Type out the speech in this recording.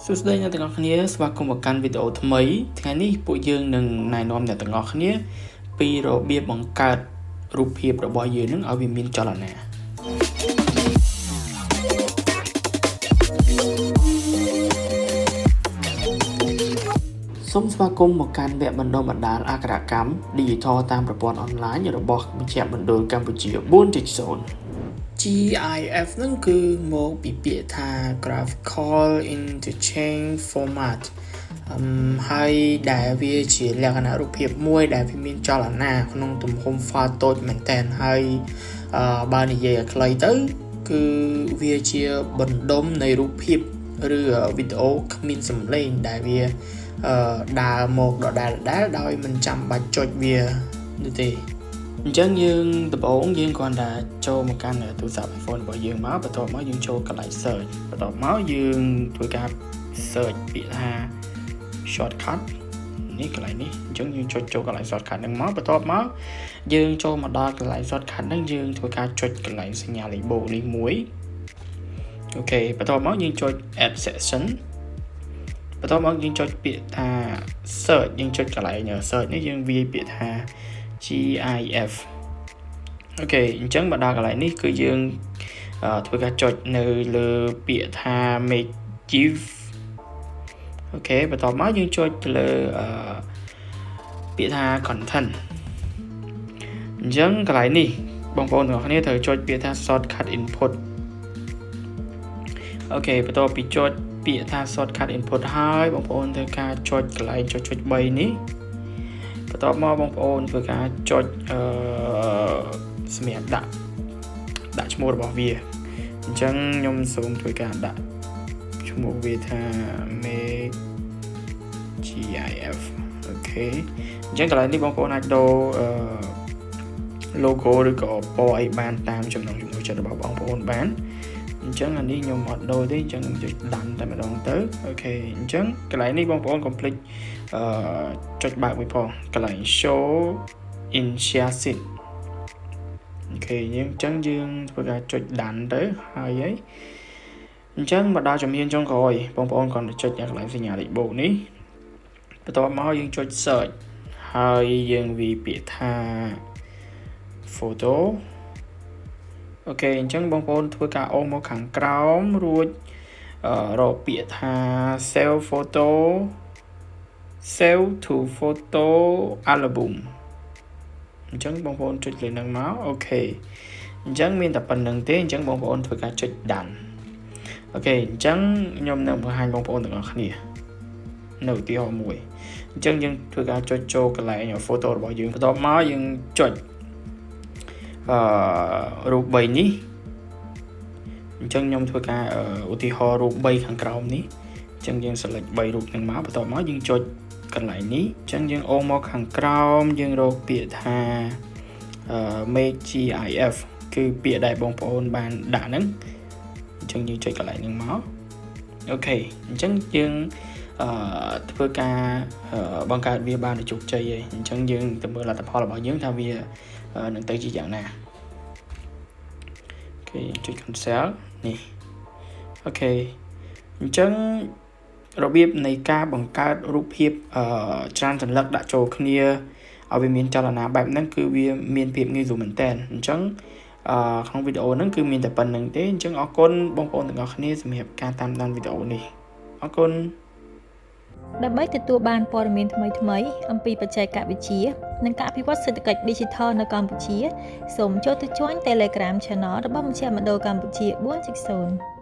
សួស្តីអ្នកទាំងអស់គ្នាស្វាគមន៍មកកាន់វីដេអូថ្មីថ្ងៃនេះពួកយើងនឹងណែនាំអ្នកទាំងអស់គ្នាពីរបៀបបង្កើតរូបភាពរបស់យើងនឹងឲ្យវាមានចលនាសូមស្វាគមន៍មកកាន់វគ្គបណ្ដុះបណ្ដាលអក្ខរកម្ម Digital តាមប្រព័ន្ធអនឡាញរបស់មជ្ឈមណ្ឌលកម្ពុជា 4.0 GIF ហ្នឹងគឺមកពីពាក្យថា Graphical Interchange Format ហើយដែលវាជាលក្ខណៈរូបភាពមួយដែលវាមានចលនាក្នុងទំហំ file តូចមែនទែនហើយបើនិយាយឲ្យខ្លីទៅគឺវាជាបណ្ដុំនៃរូបភាពឬវីដេអូគ្មានសំឡេងដែលវាដើរមកដដែលដោយមិនចាំបាច់ចុចវានោះទេអញ្ចឹងយើងដំបូងយើងគ្រាន់តែចូលមកកាន់ទូរស័ព្ទ iPhone របស់យើងមកបន្ទាប់មកយើងចូលកន្លែង search បន្ទាប់មកយើងធ្វើការ search ពាក្យថា shortcut នេះកន្លែងនេះអញ្ចឹងយើងចុចចូលកន្លែង shortcut ហ្នឹងមកបន្ទាប់មកយើងចូលមកដល់កន្លែង shortcut ហ្នឹងយើងធ្វើការចុចកន្លែងសញ្ញាលេខបូកនេះមួយអូខេបន្ទាប់មកយើងចុច add section បន្ទាប់មកយើងចុចពាក្យថា search យើងចុចកន្លែង search នេះយើងវាយពាក្យថា GIF អូខេអញ្ចឹងមកដល់កន្លែងនេះគឺយើងធ្វើការចុចនៅលើពាក្យថា make GIF អូខេបន្ទាប់មកយើងចុចទៅលើពាក្យថា content អញ្ចឹងកន្លែងនេះបងប្អូនទាំងអស់គ្នាត្រូវចុចពាក្យថា shortcut input អូខេបន្ទាប់ពីចុចពាក្យថា shortcut input ហើយបងប្អូនធ្វើការចុចកន្លែងចុច3នេះបន្ទាប់មកបងប្អូនធ្វើការចុចសម្រាប់ដាក់ឈ្មោះរបស់វាអញ្ចឹងខ្ញុំសូមធ្វើការដាក់ឈ្មោះវាថា make GIF អូខេអញ្ចឹងកន្លែងនេះបងប្អូនអាចដូរlogo ឬក៏ពណ៌អីបានតាមចំណង់ចំណូលចិត្តរបស់បងប្អូនបានអញ្ចឹងអានេះខ្ញុំអត់ដូរទេអញ្ចឹងខ្ញុំចុចដាំតែម្ដងទៅអូខេអញ្ចឹងកន្លែងនេះបងប្អូនកុំភ្លេចចុចបើកមួយផងកន្លែង show in share sheet អូខេអញ្ចឹងយើងធ្វើការចុចដាំទៅហើយអញ្ចឹងមកដល់ជំហានចុងក្រោយបងប្អូនគ្រាន់តែចុចកន្លែងសញ្ញាលេខបូកនេះបន្ទាប់មកយើងចុច search ហើយយើងវាយពាក្យថា photoអូខេអញ្ចឹងបងប្អូនធ្វើការអូសមកខាងក្រោមរួចរកពាក្យថា save photo save to photo album អញ្ចឹងបងប្អូនចុចលើហ្នឹងមកអូខេអញ្ចឹងមានតែប៉ុណ្្នឹងទេអញ្ចឹងបងប្អូនធ្វើការចុច done អូខេអញ្ចឹងខ្ញុំនឹងបង្ហាញបងប្អូនទាំងអស់គ្នានៅឧទាហរណ៍មួយអញ្ចឹងយើងធ្វើការចុចចូលកន្លែង photo របស់យើងបន្ទាប់មកយើងចុចរូប3នេះអញ្ចឹងខ្ញុំធ្វើការឧទាហរណ៍រូប3ខាងក្រោមនេះអញ្ចឹងយើង select 3រូបហ្នឹងមកបន្ទាប់មកយើងចុចកន្លែងនេះអញ្ចឹងយើងអូសមកខាងក្រោមយើងរកពាក្យថា make GIF គឺពាក្យដែលបងប្អូនបានដាក់ហ្នឹងអញ្ចឹងយើងចុចកន្លែងហ្នឹងមកអូខេអញ្ចឹងយើងធ្វើការបង្កើតវាបានជោគជ័យហើយអញ្ចឹងយើងទៅមើលលទ្ធផលរបស់យើងថាវានឹងទៅជាយ៉ាងណាអូខេចុច cancel នេះអូខេអញ្ចឹងរបៀបនៃការបង្កើតរូបភាពច្រើនសន្លឹកដាក់ចូលគ្នាឲ្យវាមានចលនាបែបហ្នឹងគឺវាមានភាពងាយស្រួលមែនតើអញ្ចឹងក្នុងវីដេអូហ្នឹងគឺមានតែប៉ុណ្្នឹងទេអញ្ចឹងអរគុណបងប្អូនទាំងអស់គ្នាសម្រាប់ការតាមដានវីដេអូនេះអរគុណដើម្បីទទួលបានព័ត៌មានថ្មីៗអំពីបច្ចេកវិទ្យានិងការអភិវឌ្ឍសេដ្ឋកិច្ច Digital នៅកម្ពុជាសូមចូលទៅ join Telegram Channel របស់មជ្ឈមណ្ឌលកម្ពុជា 4.0